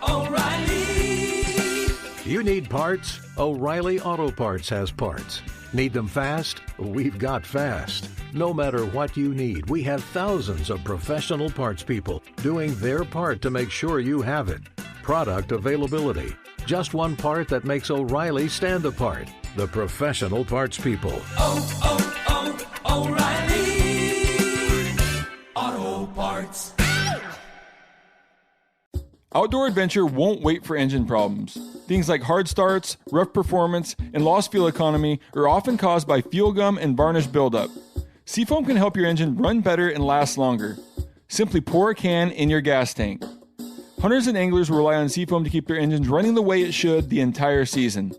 O'Reilly. You need parts? O'Reilly Auto Parts has parts. Need them fast? We've got fast. No matter what you need, we have thousands of professional parts people doing their part to make sure you have it. Product availability. Just one part that makes O'Reilly stand apart. The professional parts people. O'Reilly Auto Parts. Outdoor adventure won't wait for engine problems. Things like hard starts, rough performance, and lost fuel economy are often caused by fuel gum and varnish buildup. Seafoam can help your engine run better and last longer. Simply pour a can in your gas tank. Hunters and anglers rely on Seafoam to keep their engines running the way it should the entire season.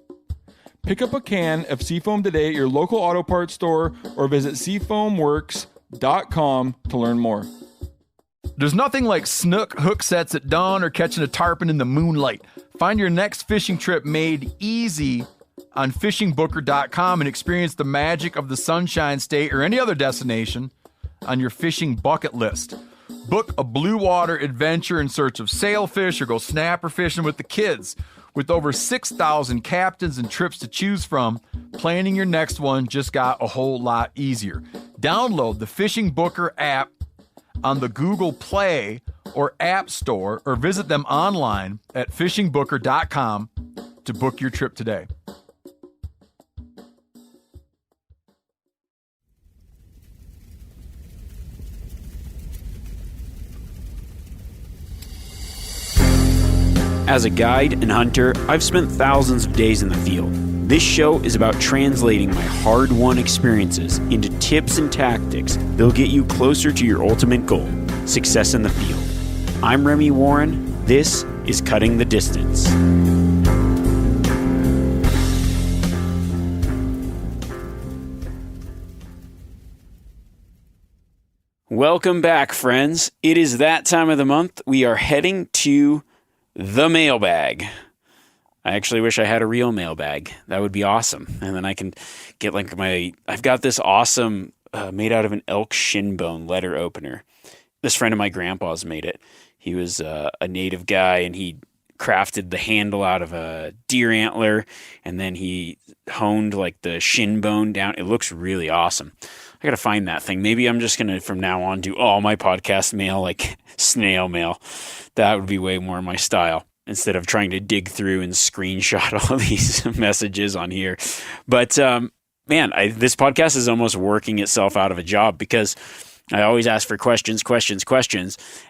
Pick up a can of Seafoam today at your local auto parts store or visit seafoamworks.com to learn more. There's nothing like snook hook sets at dawn or catching a tarpon in the moonlight. Find your next fishing trip made easy on fishingbooker.com and experience the magic of the Sunshine State or any other destination on your fishing bucket list. Book a blue water adventure in search of sailfish or go snapper fishing with the kids. With over 6,000 captains and trips to choose from, planning your next one just got a whole lot easier. Download the Fishing Booker app on the Google Play or App Store or visit them online at fishingbooker.com to book your trip today. As a guide and hunter, I've spent thousands of days in the field. This show is about translating my hard-won experiences into tips and tactics that'll get you closer to your ultimate goal, success in the field. I'm Remy Warren. This is Cutting the Distance. Welcome back, friends. It is that time of the month. We are heading to the mailbag. I actually wish I had a real mailbag. That would be awesome. And then I can get I've got this awesome made out of an elk shin bone letter opener. This friend of my grandpa's made it. He was a native guy and he crafted the handle out of a deer antler and then he honed like the shin bone down. It looks really awesome. I got to find that thing. Maybe I'm just going to, from now on, do all my podcast mail like snail mail. That would be way more my style instead of trying to dig through and screenshot all these messages on here. But, this podcast is almost working itself out of a job because I always ask for questions.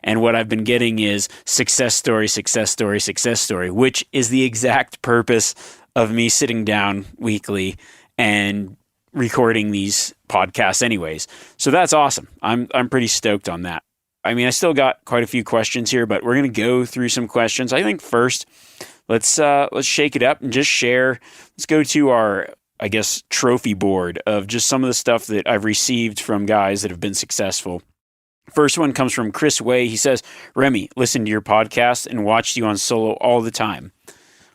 And what I've been getting is success story, which is the exact purpose of me sitting down weekly and recording these podcasts anyways. So that's awesome. I'm pretty stoked on that. I mean, I still got quite a few questions here, but we're going to go through some questions. I think first, let's shake it up and just share. Let's go to our, trophy board of just some of the stuff that I've received from guys that have been successful. First one comes from Chris Way. He says, Remy, listen to your podcast and watched you on solo all the time.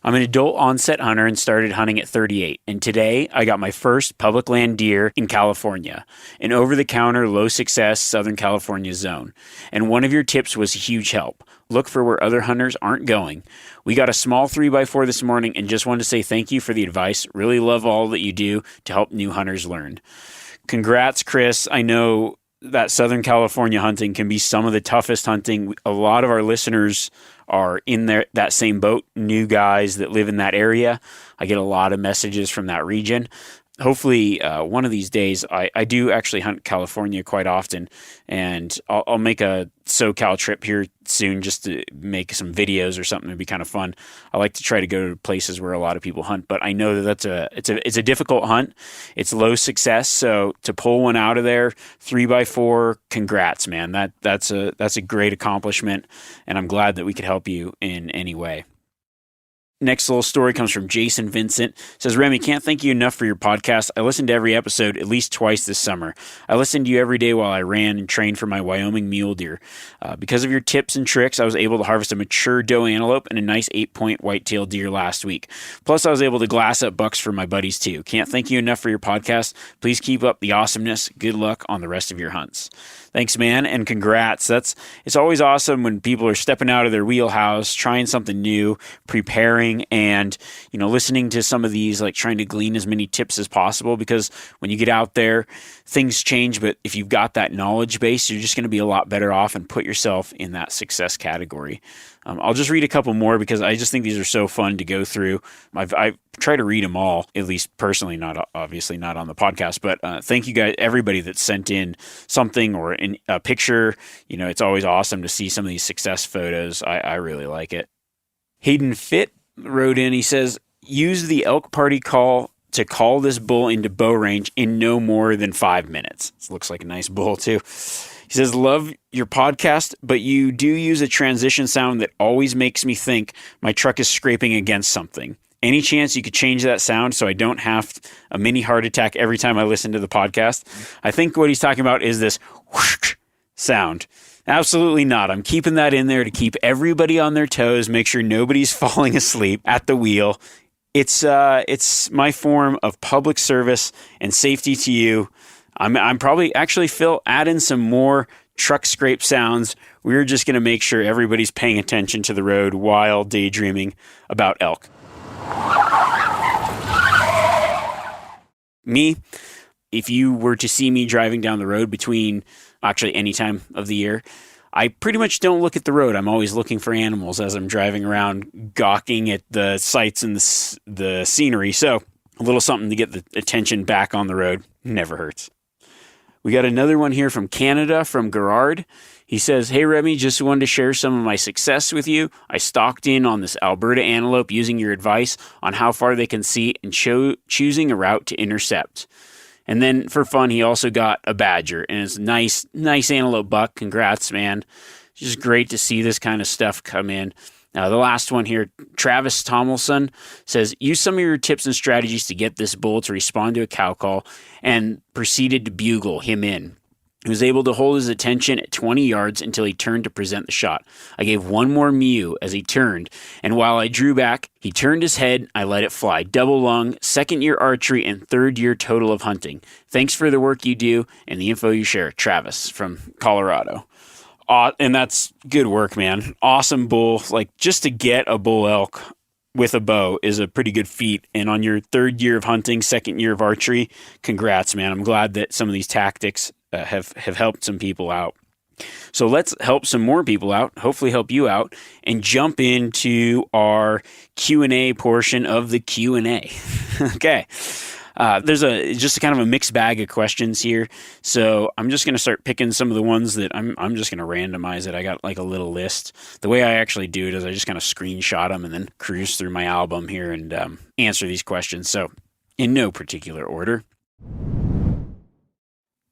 I'm an adult onset hunter and started hunting at 38. And today I got my first public land deer in California, an over-the-counter, low-success Southern California zone. And one of your tips was a huge help. Look for where other hunters aren't going. We got a small 3x4 this morning and just wanted to say thank you for the advice. Really love all that you do to help new hunters learn. Congrats, Chris. I know that Southern California hunting can be some of the toughest hunting. A lot of our listeners are in that same boat, new guys that live in that area. I get a lot of messages from that region. Hopefully, one of these days, I do actually hunt California quite often, and I'll make a SoCal trip here soon just to make some videos or something. It'd be kind of fun. I like to try to go to places where a lot of people hunt, but I know that it's a difficult hunt. It's low success, so to pull one out of there 3x4, congrats, man. That's a great accomplishment, and I'm glad that we could help you in any way. Next little story comes from Jason Vincent. It says, Remy, can't thank you enough for your podcast. I listened to every episode at least twice this summer. I listened to you every day while I ran and trained for my Wyoming mule deer. Because of your tips and tricks, I was able to harvest a mature doe antelope and a nice 8-point whitetail deer last week. Plus, I was able to glass up bucks for my buddies too. Can't thank you enough for your podcast. Please keep up the awesomeness. Good luck on the rest of your hunts. Thanks, man, and congrats. It's always awesome when people are stepping out of their wheelhouse, trying something new, preparing, and listening to some of these, like trying to glean as many tips as possible. Because when you get out there, things change. But if you've got that knowledge base, you're just going to be a lot better off and put yourself in that success category. I'll just read a couple more because I just think these are so fun to go through. I try to read them all, at least personally, obviously not on the podcast. But thank you guys, everybody that sent in something or a picture. It's always awesome to see some of these success photos. I really like it. Hayden Fit wrote in. He says, use the elk party call to call this bull into bow range in no more than 5 minutes. This looks like a nice bull too. He says, love your podcast, but you do use a transition sound that always makes me think my truck is scraping against something. Any chance you could change that sound so I don't have a mini heart attack every time I listen to the podcast? I think what he's talking about is this whoosh sound. Absolutely not. I'm keeping that in there to keep everybody on their toes, make sure nobody's falling asleep at the wheel. It's my form of public service and safety to you. I'm probably actually, Phil, add in some more truck scrape sounds. We're just going to make sure everybody's paying attention to the road while daydreaming about elk. Me, if you were to see me driving down the road between actually any time of the year, I pretty much don't look at the road. I'm always looking for animals as I'm driving around, gawking at the sights and the scenery. So a little something to get the attention back on the road never hurts. We got another one here from Canada, from Gerard. He says, hey, Remy, just wanted to share some of my success with you. I stalked in on this Alberta antelope using your advice on how far they can see and choosing a route to intercept. And then for fun, he also got a badger, and it's nice antelope buck. Congrats, man. It's just great to see this kind of stuff come in. Now, the last one here, Travis Tomlinson says, use some of your tips and strategies to get this bull to respond to a cow call, and proceeded to bugle him in. He was able to hold his attention at 20 yards until he turned to present the shot. I gave one more mew as he turned, and while I drew back, he turned his head. I let it fly. Double lung, second-year archery, and third-year total of hunting. Thanks for the work you do and the info you share. Travis from Colorado. And that's good work, man. Awesome bull. Like, just to get a bull elk with a bow is a pretty good feat. And on your third year of hunting, second year of archery, congrats, man. I'm glad that some of these tactics have helped some people out. So let's help some more people out, hopefully help you out, and jump into our Q&A portion of the Q&A. Okay. There's just kind of a mixed bag of questions here. So I'm just going to start picking some of the ones that I'm just going to randomize it. I got like a little list. The way I actually do it is I just kind of screenshot them and then cruise through my album here and answer these questions. So in no particular order.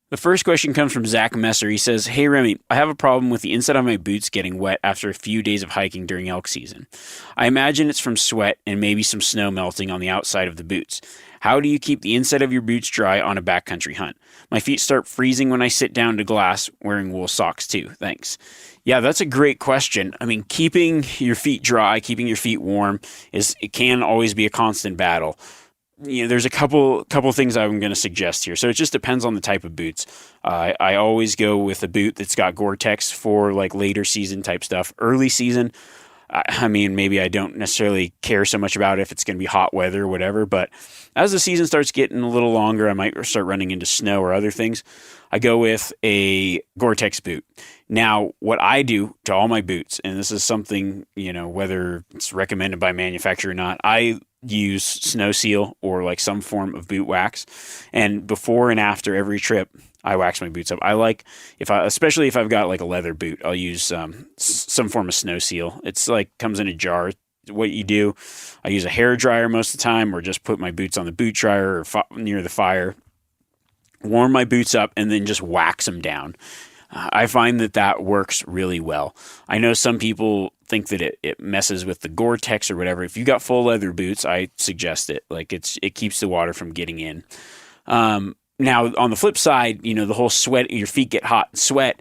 The first question comes from Zach Messer. He says, hey, Remy, I have a problem with the inside of my boots getting wet after a few days of hiking during elk season. I imagine it's from sweat and maybe some snow melting on the outside of the boots. How do you keep the inside of your boots dry on a backcountry hunt? My feet start freezing when I sit down to glass, wearing wool socks too. Thanks. Yeah, that's a great question. I mean, keeping your feet dry, keeping your feet warm, it can always be a constant battle. There's a couple things I'm going to suggest here. So it just depends on the type of boots. I always go with a boot that's got Gore-Tex for like later season type stuff. Early season, I mean, maybe I don't necessarily care so much about if it's going to be hot weather or whatever, but as the season starts getting a little longer, I might start running into snow or other things. I go with a Gore-Tex boot. Now, what I do to all my boots, and this is something, whether it's recommended by manufacturer or not, I use Snow Seal or like some form of boot wax. And before and after every trip, I wax my boots up. I like, especially if I've got like a leather boot, I'll use some form of Snow Seal. It's like comes in a jar. What you do, I use a hair dryer most of the time, or just put my boots on the boot dryer or near the fire, warm my boots up, and then just wax them down. I find that works really well. I know some people think that it messes with the Gore-Tex or whatever. If you got full leather boots, I suggest it. Like it keeps the water from getting in. Now on the flip side, the whole sweat, your feet get hot and sweat.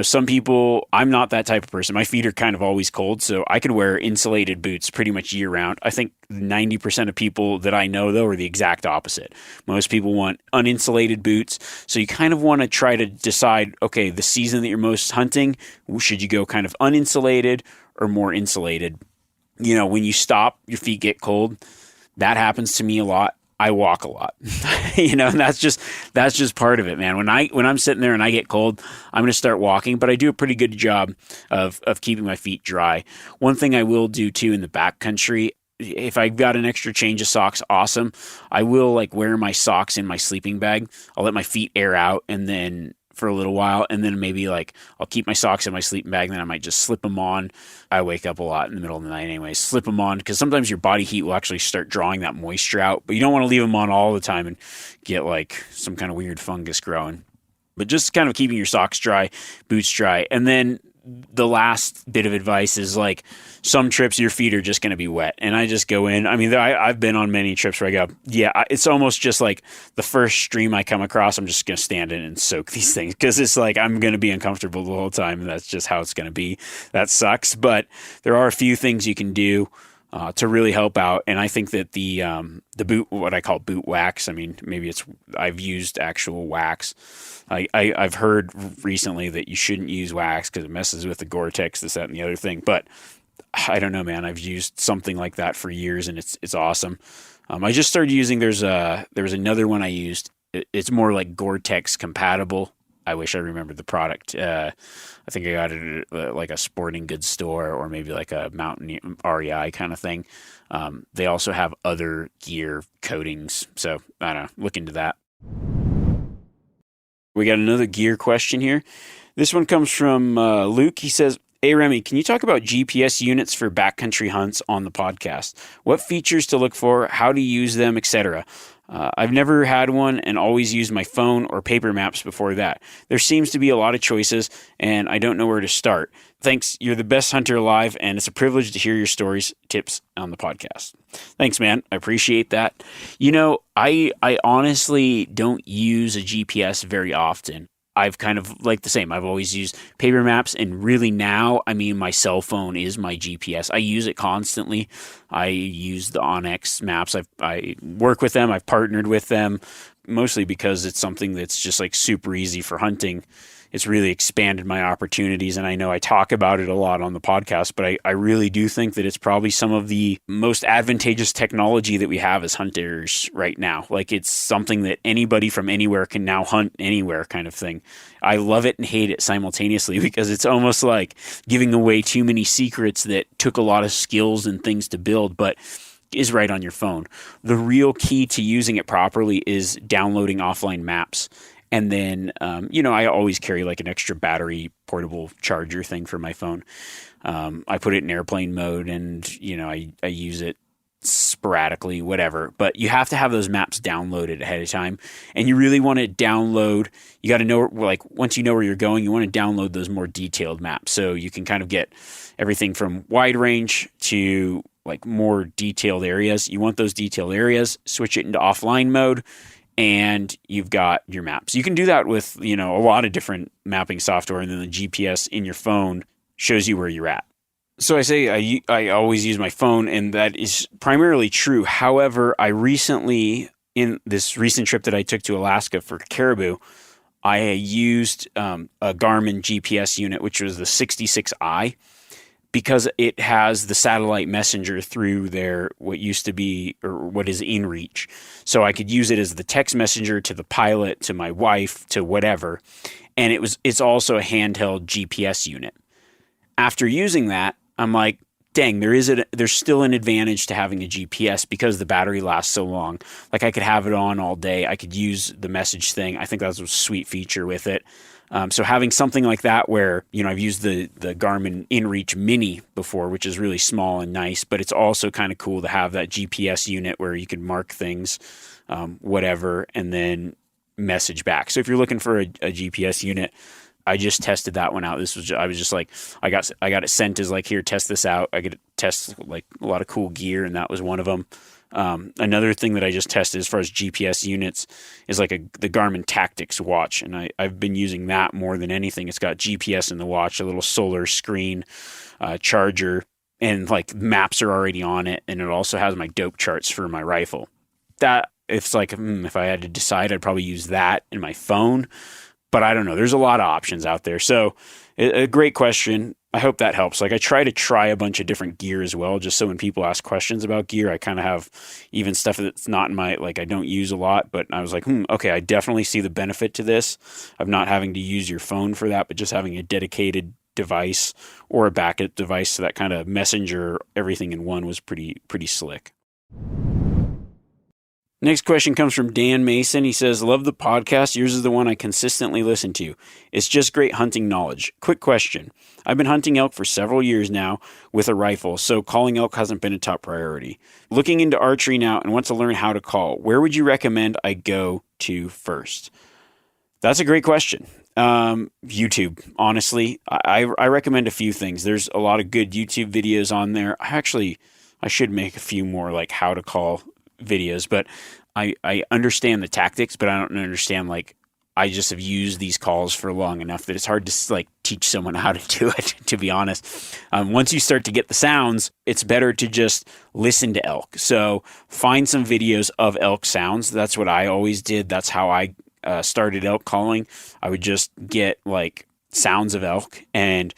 Some people, I'm not that type of person. My feet are kind of always cold, so I could wear insulated boots pretty much year round. I think 90% of people that I know, though, are the exact opposite. Most people want uninsulated boots. So you kind of want to try to decide, okay, the season that you're most hunting, should you go kind of uninsulated or more insulated? When you stop, your feet get cold. That happens to me a lot. I walk a lot, and that's just part of it, man. When I'm sitting there and I get cold, I'm going to start walking, but I do a pretty good job of keeping my feet dry. One thing I will do too in the backcountry, if I've got an extra change of socks, awesome. I will wear my socks in my sleeping bag. I'll let my feet air out and then for a little while, and then maybe I'll keep my socks in my sleeping bag, and then I might just slip them on. I wake up a lot in the middle of the night anyway. Slip them on, because sometimes your body heat will actually start drawing that moisture out, but you don't want to leave them on all the time and get some kind of weird fungus growing. But just kind of keeping your socks dry, boots dry. And then the last bit of advice is some trips your feet are just going to be wet, and I just go in. I mean, I've been on many trips where I go, it's almost just the first stream I come across, I'm just going to stand in and soak these things, because it's I'm going to be uncomfortable the whole time, and that's just how it's going to be. That sucks, but there are a few things you can do to really help out, and I think that the boot, what I call boot wax. I mean, maybe I've used actual wax. I've heard recently that you shouldn't use wax because it messes with the Gore-Tex, this, that, and the other thing. But I don't know, man. I've used something like that for years, and it's awesome. I just started using. There was another one I used. It's more Gore-Tex compatible. I wish I remembered the product. I think I got it at a sporting goods store, or maybe a Mountain REI kind of thing. They also have other gear coatings, so I don't know. Look into that. We got another gear question here. This one comes from Luke. He says, "Hey, Remy, can you talk about GPS units for backcountry hunts on the podcast? What features to look for, how to use them, etc.? I've never had one and always used my phone or paper maps before that. There seems to be a lot of choices, and I don't know where to start. Thanks. You're the best hunter alive, and it's a privilege to hear your stories, tips on the podcast." Thanks, man. I appreciate that. I honestly don't use a GPS very often. I've kind of the same. I've always used paper maps, and really now, my cell phone is my GPS. I use it constantly. I use the onX maps. I work with them. I've partnered with them, mostly because it's something that's just super easy for hunting. It's really expanded my opportunities, and I know I talk about it a lot on the podcast, but I really do think that it's probably some of the most advantageous technology that we have as hunters right now. It's something that anybody from anywhere can now hunt anywhere, kind of thing. I love it and hate it simultaneously, because it's almost like giving away too many secrets that took a lot of skills and things to build, but is right on your phone. The real key to using it properly is downloading offline maps. And then, I always carry an extra battery portable charger thing for my phone. I put it in airplane mode, and, I use it sporadically, whatever. But you have to have those maps downloaded ahead of time. And you really want to download, you got to know, once you know where you're going, you want to download those more detailed maps. So you can kind of get everything from wide range to more detailed areas. You want those detailed areas, switch it into offline mode, and you've got your maps. You can do that with, a lot of different mapping software, and then the GPS in your phone shows you where you're at. So I say I always use my phone, and that is primarily true. However, I recently, in this recent trip that I took to Alaska for caribou, I used a Garmin GPS unit, which was the 66i. Because it has the satellite messenger through their what used to be, or what is inReach. So I could use it as the text messenger to the pilot, to my wife, to whatever. And it's also a handheld GPS unit. After using that, I'm like, dang, there's still an advantage to having a GPS because the battery lasts so long. I could have it on all day. I could use the message thing. I think that was a sweet feature with it. So having something like that where, I've used the Garmin inReach Mini before, which is really small and nice, but it's also kind of cool to have that GPS unit where you can mark things, whatever, and then message back. So if you're looking for a GPS unit, I just tested that one out. I was just I got it sent as here, test this out. I get to test a lot of cool gear, and that was one of them. Another thing that I just tested as far as GPS units is like the Garmin Tactics watch, and I've been using that more than anything. It's got GPS in the watch, a little solar screen, charger, and like maps are already on it, and it also has my dope charts for my rifle. That it's like if I had to decide, I'd probably use that in my phone, but I don't know. There's a lot of options out there. So a great question. I hope that helps. Like I try a bunch of different gear as well, just so when people ask questions about gear, I kind of have even stuff that's not in my, like I don't use a lot, but I was like, okay, I definitely see the benefit to this of not having to use your phone for that, but just having a dedicated device or a backup device. So that kind of messenger, everything in one was pretty slick. Next question comes from Dan Mason. He says, love the podcast. Yours is the one I consistently listen to. It's just great hunting knowledge. Quick question. I've been hunting elk for several years now with a rifle, so calling elk hasn't been a top priority. Looking into archery now and want to learn how to call. Where would you recommend I go to first? That's a great question. YouTube, honestly. I recommend a few things. There's a lot of good YouTube videos on there. I should make a few more like how to call videos, but I understand the tactics, but I don't understand, like, I just have used these calls for long enough that it's hard to like teach someone how to do it, to be honest. Once you start to get the sounds, it's better to just listen to elk. So find some videos of elk sounds. That's what I always did. That's how I started elk calling. I would just get like sounds of elk and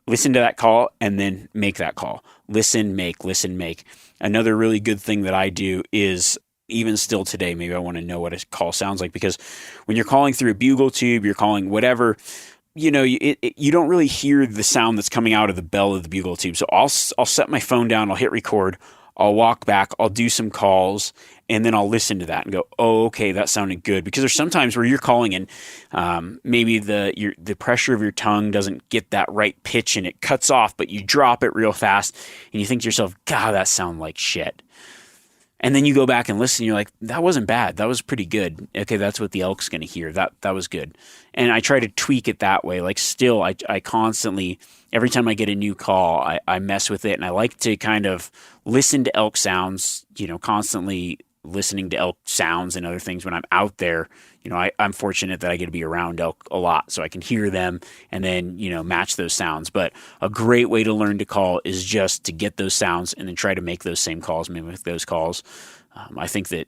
listen to that call and then make that call. Listen, make. Another really good thing that I do is, even still today, maybe I want to know what a call sounds like, because when you're calling through a bugle tube, you're calling whatever, you don't really hear the sound that's coming out of the bell of the bugle tube. So I'll set my phone down, I'll hit record, I'll walk back, I'll do some calls, and then I'll listen to that and go, oh, okay, that sounded good. Because there's sometimes where you're calling and maybe the pressure of your tongue doesn't get that right pitch and it cuts off, but you drop it real fast and you think to yourself, God, that sounded like shit. And then you go back and listen, and you're like, that wasn't bad. That was pretty good. Okay, that's what the elk's going to hear. That was good. And I try to tweak it that way. Like still, I constantly, every time I get a new call, I mess with it. And I like to kind of listen to elk sounds, constantly listening to elk sounds and other things when I'm out there. I'm fortunate that I get to be around elk a lot, so I can hear them and then, match those sounds. But a great way to learn to call is just to get those sounds and then try to make those same calls, mimic those calls. I think that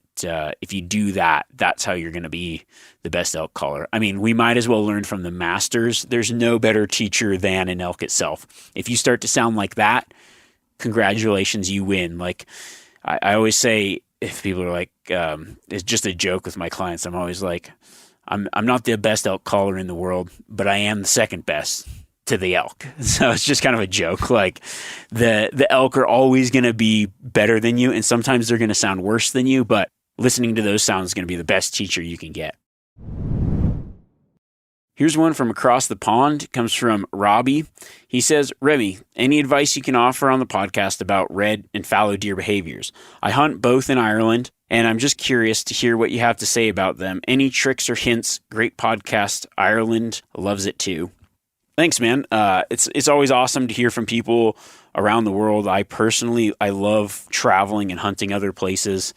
if you do that, that's how you're going to be the best elk caller. I mean, we might as well learn from the masters. There's no better teacher than an elk itself. If you start to sound like that, congratulations, you win. Like I always say, if people are like, it's just a joke with my clients, I'm always like, I'm not the best elk caller in the world, but I am the second best to the elk. So it's just kind of a joke. Like the elk are always going to be better than you, and sometimes they're going to sound worse than you, but listening to those sounds is going to be the best teacher you can get. Here's one from across the pond. It comes from Robbie. He says, Remy, any advice you can offer on the podcast about red and fallow deer behaviors? I hunt both in Ireland, and I'm just curious to hear what you have to say about them. Any tricks or hints? Great podcast. Ireland loves it too. Thanks, man. It's always awesome to hear from people around the world. I love traveling and hunting other places.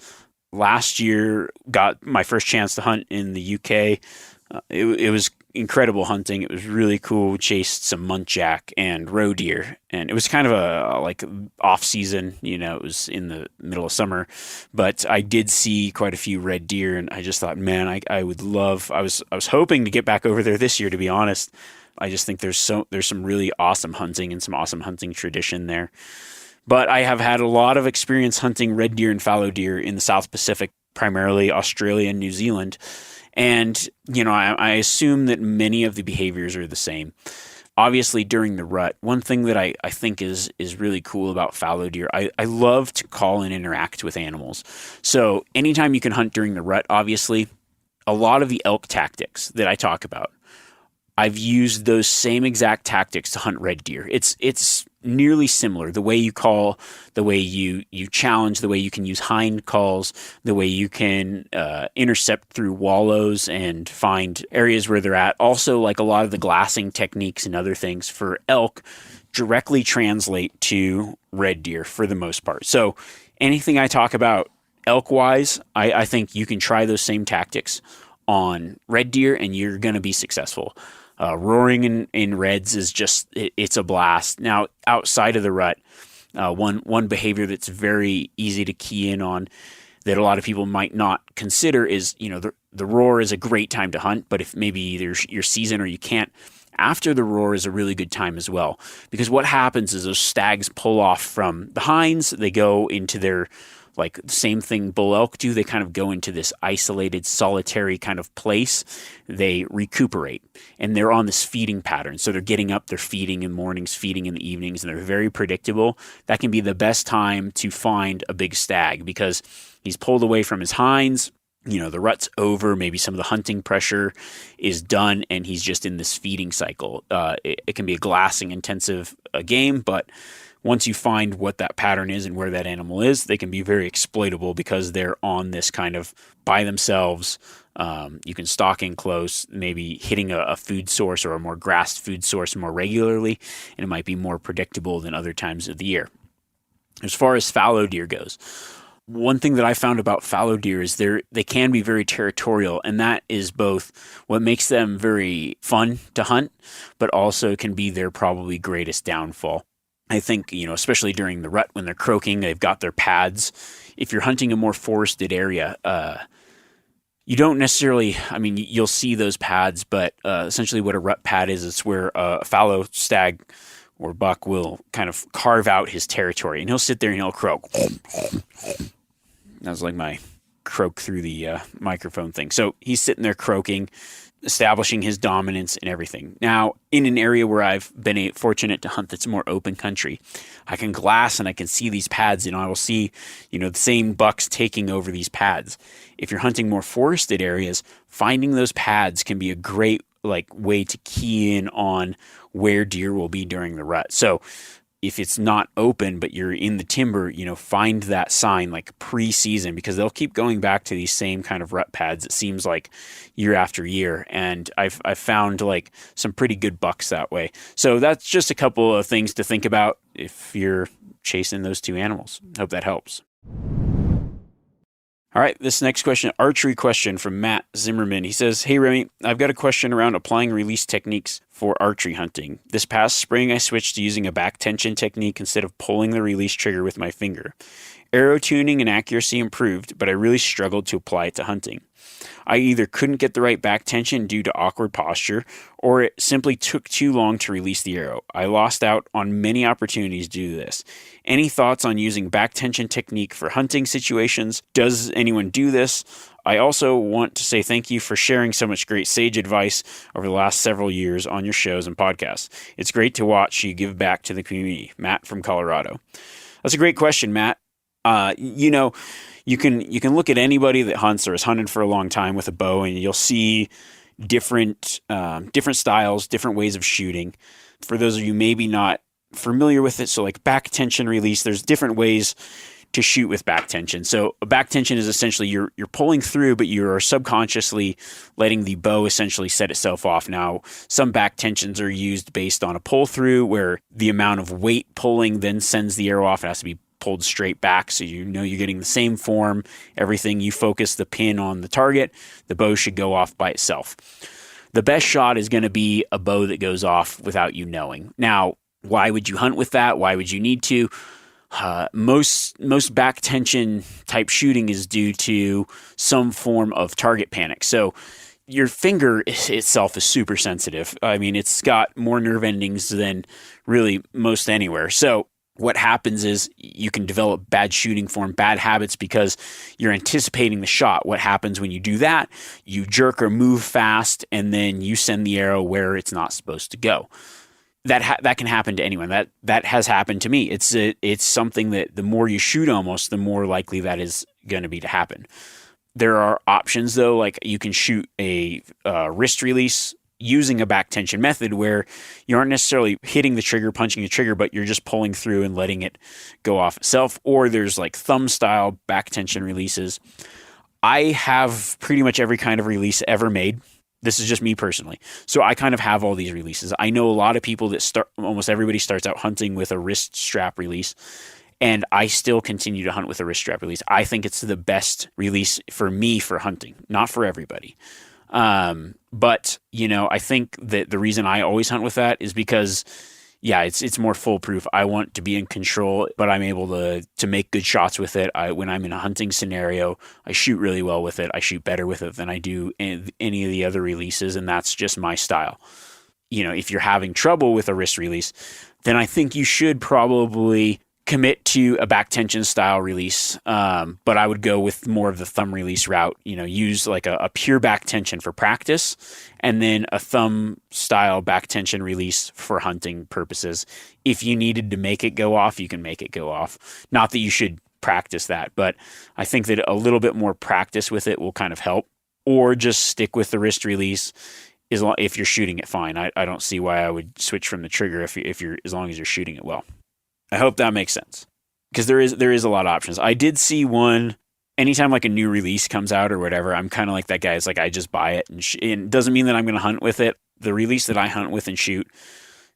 Last year, got my first chance to hunt in the UK. It was incredible hunting. It was really cool. We chased some muntjac and roe deer, and it was kind of a like off season, it was in the middle of summer, but I did see quite a few red deer, and I just thought, man, I would love, I was hoping to get back over there this year, to be honest. I just think there's some really awesome hunting and some awesome hunting tradition there. But I have had a lot of experience hunting red deer and fallow deer in the South Pacific, primarily Australia and New Zealand. And, I assume that many of the behaviors are the same. Obviously, during the rut, one thing that I think is really cool about fallow deer, I love to call and interact with animals. So anytime you can hunt during the rut, obviously, a lot of the elk tactics that I talk about, I've used those same exact tactics to hunt red deer. It's nearly similar. The way you call, the way you challenge, the way you can use hind calls, the way you can intercept through wallows and find areas where they're at. Also, like a lot of the glassing techniques and other things for elk directly translate to red deer for the most part. So anything I talk about elk-wise, I think you can try those same tactics on red deer and you're going to be successful. Roaring in reds is just, it's a blast. Now, outside of the rut, one behavior that's very easy to key in on that a lot of people might not consider is, the roar is a great time to hunt, but if maybe there's your season or you can't, after the roar is a really good time as well. Because what happens is those stags pull off from the hinds, they go into their, like the same thing bull elk do, they kind of go into this isolated, solitary kind of place. They recuperate, and they're on this feeding pattern. So they're getting up, they're feeding in mornings, feeding in the evenings, and they're very predictable. That can be the best time to find a big stag because he's pulled away from his hinds. The rut's over, maybe some of the hunting pressure is done, and he's just in this feeding cycle. It can be a glassing intensive game, but once you find what that pattern is and where that animal is, they can be very exploitable because they're on this kind of by themselves. You can stalk in close, maybe hitting a food source or a more grassed food source more regularly, and it might be more predictable than other times of the year. As far as fallow deer goes, one thing that I found about fallow deer is they can be very territorial, and that is both what makes them very fun to hunt, but also can be their probably greatest downfall. I think, especially during the rut when they're croaking, they've got their pads. If you're hunting a more forested area, you don't necessarily, you'll see those pads, but essentially what a rut pad is, it's where a fallow stag or buck will kind of carve out his territory, and he'll sit there and he'll croak. That was like my croak through the microphone thing. So he's sitting there croaking, establishing his dominance and everything. Now, in an area where I've been fortunate to hunt that's more open country, I can glass and I can see these pads, and I will see, the same bucks taking over these pads. If you're hunting more forested areas, finding those pads can be a great way to key in on where deer will be during the rut. So if it's not open, but you're in the timber, find that sign like pre-season, because they'll keep going back to these same kind of rut pads. It seems like year after year. And I've found like some pretty good bucks that way. So that's just a couple of things to think about if you're chasing those two animals. Hope that helps. All right, this next question, archery question from Matt Zimmerman. He says, "Hey Remy, I've got a question around applying release techniques for archery hunting. This past spring, I switched to using a back tension technique instead of pulling the release trigger with my finger. Arrow tuning and accuracy improved, but I really struggled to apply it to hunting. I either couldn't get the right back tension due to awkward posture, or it simply took too long to release the arrow. I lost out on many opportunities due to this. Any thoughts on using back tension technique for hunting situations? Does anyone do this? I also want to say thank you for sharing so much great sage advice over the last several years on your shows and podcasts. It's great to watch you give back to the community." Matt from Colorado. That's a great question, Matt. You can look at anybody that hunts or has hunted for a long time with a bow, and you'll see different styles, different ways of shooting. For those of you maybe not familiar with it, so like back tension release, there's different ways to shoot with back tension. So a back tension is essentially you're pulling through, but you are subconsciously letting the bow essentially set itself off. Now, some back tensions are used based on a pull through, where the amount of weight pulling then sends the arrow off. It has to be pulled straight back, so you're getting the same form, everything. You focus the pin on the target, the bow should go off by itself. The best shot is going to be a bow that goes off without you knowing. Now, why would you hunt with that? Why would you need to? Most back tension type shooting is due to some form of target panic. So your finger itself is super sensitive. It's got more nerve endings than really most anywhere. So what happens is you can develop bad shooting form, bad habits, because you're anticipating the shot. What happens when you do that? You jerk or move fast, and then you send the arrow where it's not supposed to go. That can happen to anyone. That has happened to me. It's something that the more you shoot, almost the more likely that is going to be to happen. There are options though, like you can shoot a wrist release using a back tension method where you aren't necessarily hitting the trigger, punching the trigger, but you're just pulling through and letting it go off itself. Or there's like thumb style back tension releases. I have pretty much every kind of release ever made. This is just me personally. So I kind of have all these releases. I know a lot of people that almost everybody starts out hunting with a wrist strap release. And I still continue to hunt with a wrist strap release. I think it's the best release for me for hunting, not for everybody. But, I think that the reason I always hunt with that is because, it's more foolproof. I want to be in control, but I'm able to make good shots with it. When I'm in a hunting scenario, I shoot really well with it. I shoot better with it than I do in any of the other releases, and that's just my style. If you're having trouble with a wrist release, then I think you should probably commit to a back tension style release. But I would go with more of the thumb release route, use like a pure back tension for practice and then a thumb style back tension release for hunting purposes. If you needed to make it go off, you can make it go off. Not that you should practice that, but I think that a little bit more practice with it will kind of help, or just stick with the wrist release if you're shooting it fine. I don't see why I would switch from the trigger if you're as long as you're shooting it well. I hope that makes sense, because there is a lot of options. I did see one, anytime like a new release comes out or whatever, I'm kind of like that guy. It's like I just buy it, and it doesn't mean that I'm going to hunt with it. The release that I hunt with and shoot,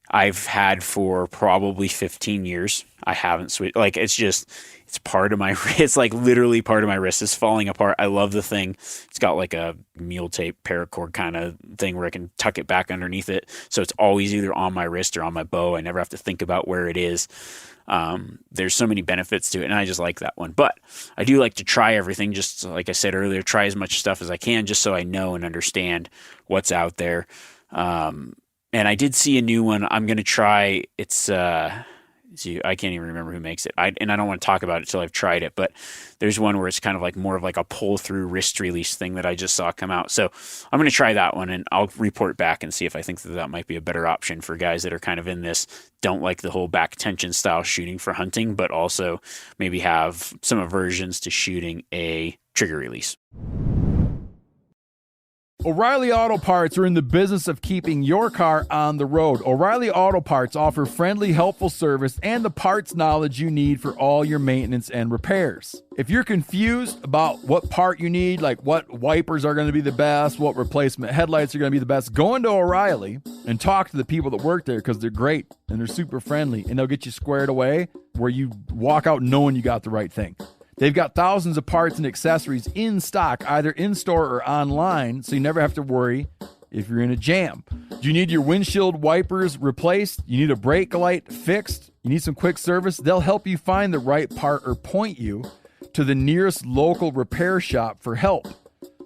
I've had for probably 15 years. I haven't switched. Like it's part of my wrist. It's like literally part of my wrist is falling apart. I love the thing. It's got like a mule tape paracord kind of thing where I can tuck it back underneath it. So it's always either on my wrist or on my bow. I never have to think about where it is. There's so many benefits to it, and I just like that one. But I do like to try everything, just like I said earlier, try as much stuff as I can just so I know and understand what's out there. And I did see a new one I'm going to try. It's I can't even remember who makes it. I don't want to talk about it until I've tried it, but there's one where it's kind of like more of like a pull through wrist release thing that I just saw come out. So I'm going to try that one, and I'll report back and see if I think that might be a better option for guys that are kind of in this, don't like the whole back tension style shooting for hunting, but also maybe have some aversions to shooting a trigger release. O'Reilly Auto Parts are in the business of keeping your car on the road. O'Reilly Auto Parts offer friendly, helpful service and the parts knowledge you need for all your maintenance and repairs. If you're confused about what part you need, like what wipers are going to be the best, what replacement headlights are going to be the best, go into O'Reilly and talk to the people that work there, because they're great and they're super friendly, and they'll get you squared away where you walk out knowing you got the right thing. They've got thousands of parts and accessories in stock, either in-store or online, so you never have to worry if you're in a jam. Do you need your windshield wipers replaced? You need a brake light fixed? You need some quick service? They'll help you find the right part or point you to the nearest local repair shop for help.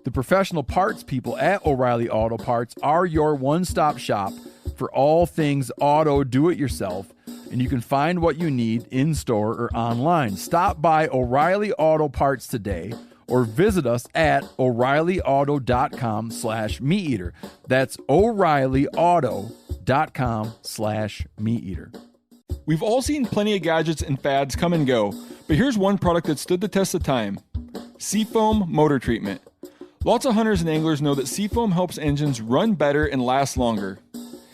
The professional parts people at O'Reilly Auto Parts are your one-stop shop for all things auto do-it-yourself, and you can find what you need in-store or online. Stop by O'Reilly Auto Parts today or visit us at O'ReillyAuto.com/MeatEater. That's O'ReillyAuto.com/MeatEater. We've all seen plenty of gadgets and fads come and go, but here's one product that stood the test of time: Seafoam Motor Treatment. Lots of hunters and anglers know that Seafoam helps engines run better and last longer.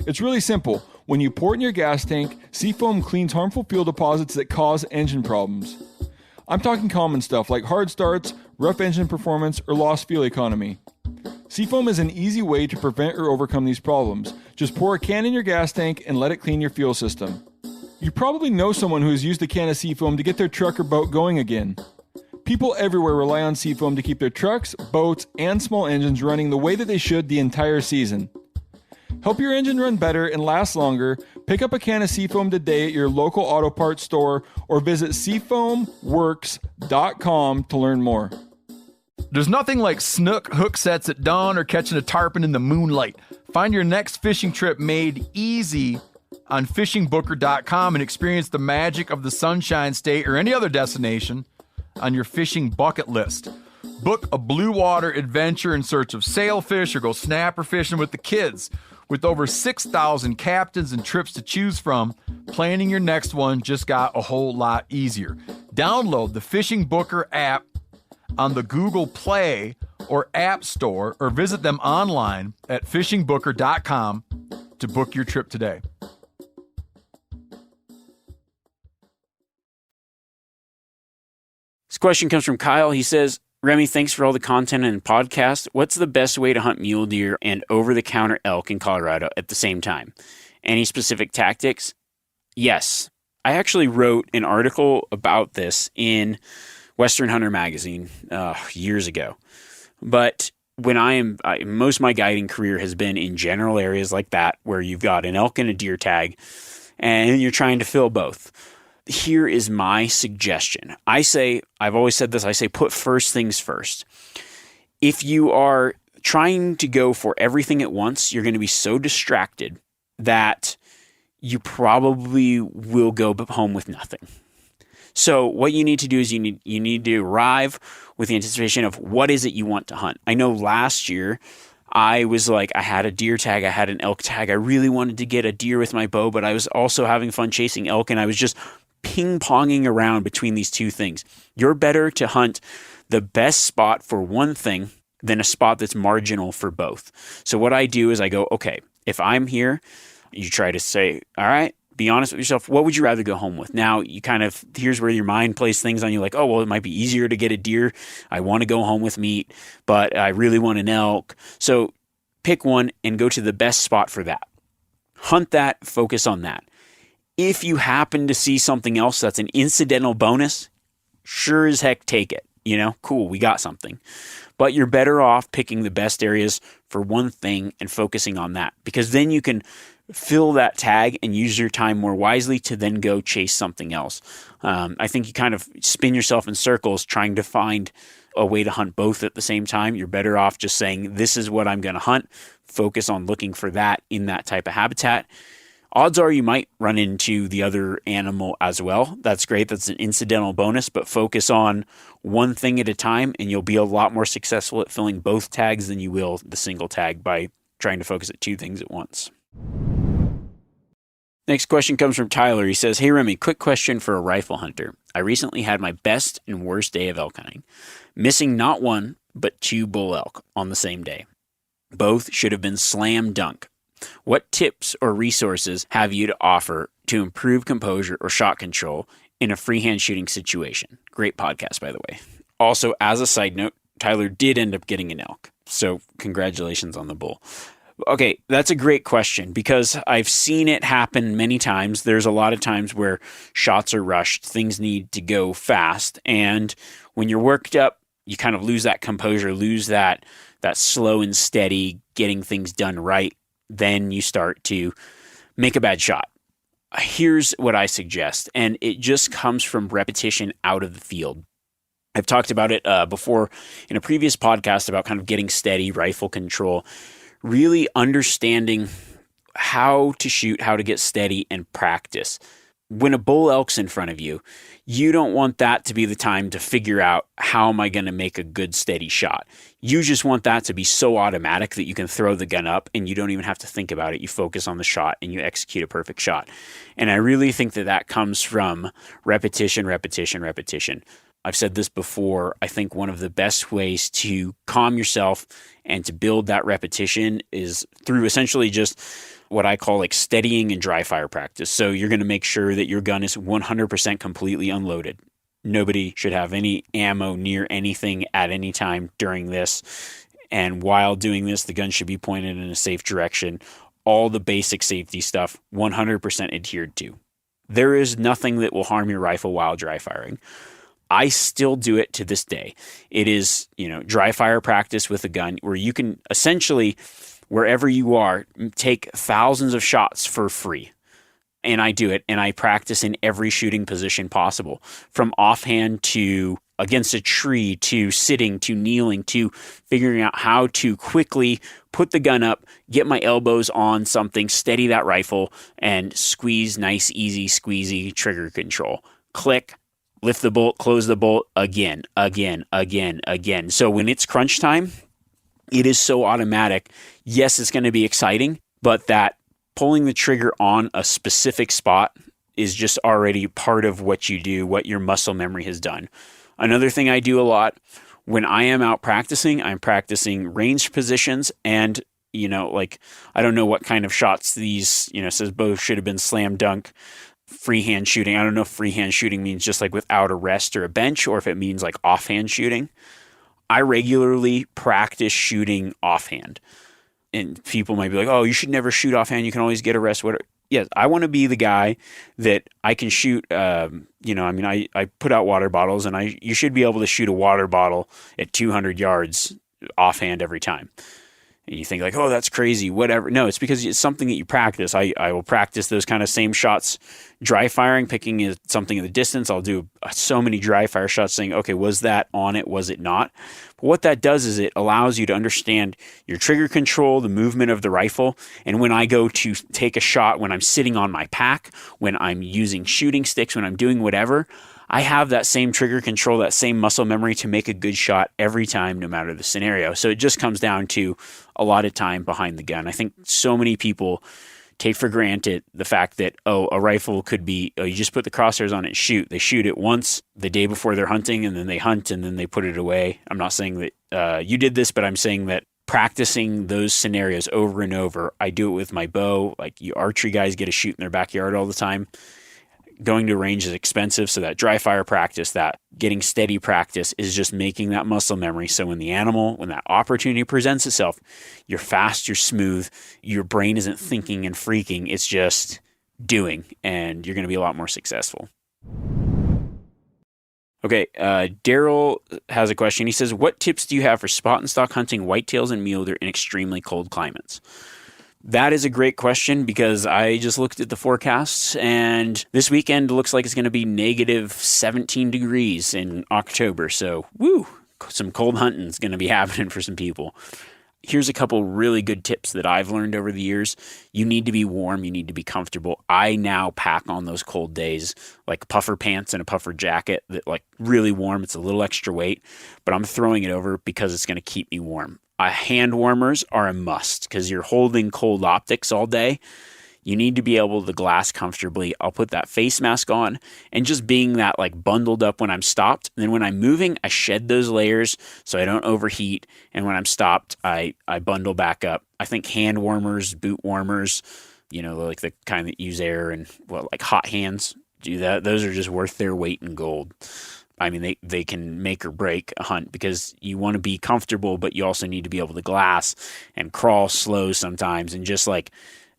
It's really simple. When you pour it in your gas tank, Seafoam cleans harmful fuel deposits that cause engine problems. I'm talking common stuff like hard starts, rough engine performance, or lost fuel economy. Seafoam is an easy way to prevent or overcome these problems. Just pour a can in your gas tank and let it clean your fuel system. You probably know someone who has used a can of Seafoam to get their truck or boat going again. People everywhere rely on Seafoam to keep their trucks, boats, and small engines running the way that they should the entire season. Help your engine run better and last longer. Pick up a can of Seafoam today at your local auto parts store or visit SeafoamWorks.com to learn more. There's nothing like snook hook sets at dawn or catching a tarpon in the moonlight. Find your next fishing trip made easy on FishingBooker.com and experience the magic of the Sunshine State or any other destination on your fishing bucket list. Book a blue water adventure in search of sailfish or go snapper fishing with the kids. With over 6,000 captains and trips to choose from, planning your next one just got a whole lot easier. Download the Fishing Booker app on the Google Play or App Store, or visit them online at FishingBooker.com to book your trip today. This question comes from Kyle. He says, Remy, thanks for all the content and podcast. What's the best way to hunt mule deer and over-the-counter elk in Colorado at the same time? Any specific tactics? Yes. I actually wrote an article about this in Western Hunter magazine years ago. But when most of my guiding career has been in general areas like that, where you've got an elk and a deer tag, and you're trying to fill both. Here is my suggestion. I've always said this, I say put first things first. If you are trying to go for everything at once, you're going to be so distracted that you probably will go home with nothing. So what you need to do is you need to arrive with the anticipation of what is it you want to hunt. I know last year I was like, I had a deer tag, I had an elk tag. I really wanted to get a deer with my bow, but I was also having fun chasing elk, and I was just ping-ponging around between these two things. You're better to hunt the best spot for one thing than a spot that's marginal for both. So what I do is I go, okay, if I'm here, you try to say, all right, be honest with yourself. What would you rather go home with? Now you here's where your mind plays things on you like, oh, well, it might be easier to get a deer. I want to go home with meat, but I really want an elk. So pick one and go to the best spot for that. Hunt that, focus on that. If you happen to see something else that's an incidental bonus, sure as heck take it. Cool, we got something. But you're better off picking the best areas for one thing and focusing on that, because then you can fill that tag and use your time more wisely to then go chase something else. I think you kind of spin yourself in circles trying to find a way to hunt both at the same time. You're better off just saying, this is what I'm going to hunt. Focus on looking for that in that type of habitat. Odds are you might run into the other animal as well. That's great. That's an incidental bonus, but focus on one thing at a time, and you'll be a lot more successful at filling both tags than you will the single tag by trying to focus at two things at once. Next question comes from Tyler. He says, hey, Remy, quick question for a rifle hunter. I recently had my best and worst day of elk hunting, missing not one, but 2 bull elk on the same day. Both should have been slam dunk. What tips or resources have you to offer to improve composure or shot control in a freehand shooting situation? Great podcast, by the way. Also, as a side note, Tyler did end up getting an elk. So congratulations on the bull. Okay, that's a great question because I've seen it happen many times. There's a lot of times where shots are rushed, things need to go fast, and when you're worked up, you kind of lose that composure, lose that slow and steady getting things done right. Then you start to make a bad shot. Here's what I suggest, and it just comes from repetition out of the field. I've talked about it before in a previous podcast about kind of getting steady, rifle control, really understanding how to shoot, how to get steady, and practice. When a bull elk's in front of you, you don't want that to be the time to figure out how am I going to make a good steady shot. You just want that to be so automatic that you can throw the gun up and you don't even have to think about it. You focus on the shot and you execute a perfect shot. And I really think that comes from repetition, repetition, repetition. I've said this before. I think one of the best ways to calm yourself and to build that repetition is through essentially just what I call like steadying and dry fire practice. So you're going to make sure that your gun is 100% completely unloaded. Nobody should have any ammo near anything at any time during this. And while doing this, the gun should be pointed in a safe direction. All the basic safety stuff, 100% adhered to. There is nothing that will harm your rifle while dry firing. I still do it to this day. It is, dry fire practice with a gun where you can essentially, wherever you are, take thousands of shots for free. And I do it, and I practice in every shooting position possible, from offhand to against a tree, to sitting, to kneeling, to figuring out how to quickly put the gun up, get my elbows on something, steady that rifle, and squeeze nice, easy, squeezy trigger control. Click. Lift the bolt, close the bolt, again. So when it's crunch time, it is so automatic. Yes, it's going to be exciting, but that pulling the trigger on a specific spot is just already part of what you do, what your muscle memory has done. Another thing I do a lot when I am out practicing, I'm practicing range positions and, I don't know what kind of shots these, says both should have been slam dunk. Freehand shooting. I don't know if freehand shooting means just like without a rest or a bench, or if it means like offhand shooting. I regularly practice shooting offhand. And people might be like, oh, you should never shoot offhand. You can always get a rest. Whatever. yes, I want to be the guy that I can shoot, I put out water bottles, and you should be able to shoot a water bottle at 200 yards offhand every time. And you think like, oh, that's crazy, whatever. No, it's because it's something that you practice. I will practice those kind of same shots, dry firing, picking something in the distance. I'll do so many dry fire shots saying, okay, was that on it? Was it not? But what that does is it allows you to understand your trigger control, the movement of the rifle. And when I go to take a shot, when I'm sitting on my pack, when I'm using shooting sticks, when I'm doing whatever, I have that same trigger control, that same muscle memory to make a good shot every time, no matter the scenario. So it just comes down to a lot of time behind the gun. I think so many people take for granted the fact that, a rifle could be, you just put the crosshairs on it and shoot. They shoot it once the day before they're hunting, and then they hunt, and then they put it away. I'm not saying that you did this, but I'm saying that practicing those scenarios over and over. I do it with my bow. Like, you archery guys get to shoot in their backyard all the time. Going to a range is expensive, so that dry fire practice, that getting steady practice is just making that muscle memory. So when that opportunity presents itself, you're fast, you're smooth, your brain isn't thinking and freaking, it's just doing, and you're going to be a lot more successful. Okay, Daryl has a question. He says, what tips do you have for spot and stock hunting whitetails and mule deer in extremely cold climates? That is a great question, because I just looked at the forecasts, and this weekend looks like it's going to be negative 17 degrees in October. So, some cold hunting is going to be happening for some people. Here's a couple really good tips that I've learned over the years. You need to be warm. You need to be comfortable. I now pack on those cold days like puffer pants and a puffer jacket that like really warm. It's a little extra weight, but I'm throwing it over because it's going to keep me warm. Hand warmers are a must because you're holding cold optics all day. You need to be able to glass comfortably. I'll put that face mask on, and just being that like bundled up when I'm stopped. And then when I'm moving, I shed those layers so I don't overheat. And when I'm stopped, I bundle back up. I think hand warmers, boot warmers, like the kind that use air and like hot hands do that. Those are just worth their weight in gold. I mean, they can make or break a hunt, because you want to be comfortable, but you also need to be able to glass and crawl slow sometimes, and just like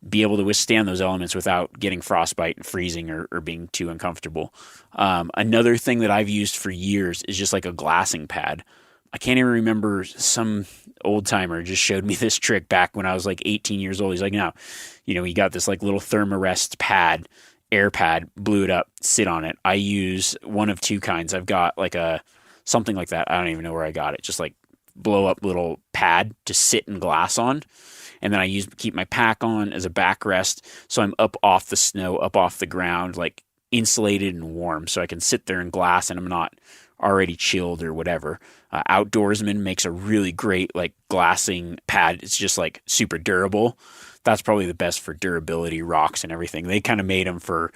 be able to withstand those elements without getting frostbite and freezing or being too uncomfortable. Another thing that I've used for years is just like a glassing pad. I can't even remember, some old timer just showed me this trick back when I was like 18 years old. He's like, no, you got this like little Thermarest pad, air pad, blew it up, sit on it. I use one of two kinds. I've got like something like that. I don't even know where I got it. Just like blow up little pad to sit and glass on. And then I keep my pack on as a backrest. So I'm up off the snow, up off the ground, like insulated and warm. So I can sit there and glass, and I'm not already chilled or whatever. Outdoorsman makes a really great like glassing pad. It's just like super durable. That's probably the best for durability, rocks and everything. They kind of made them for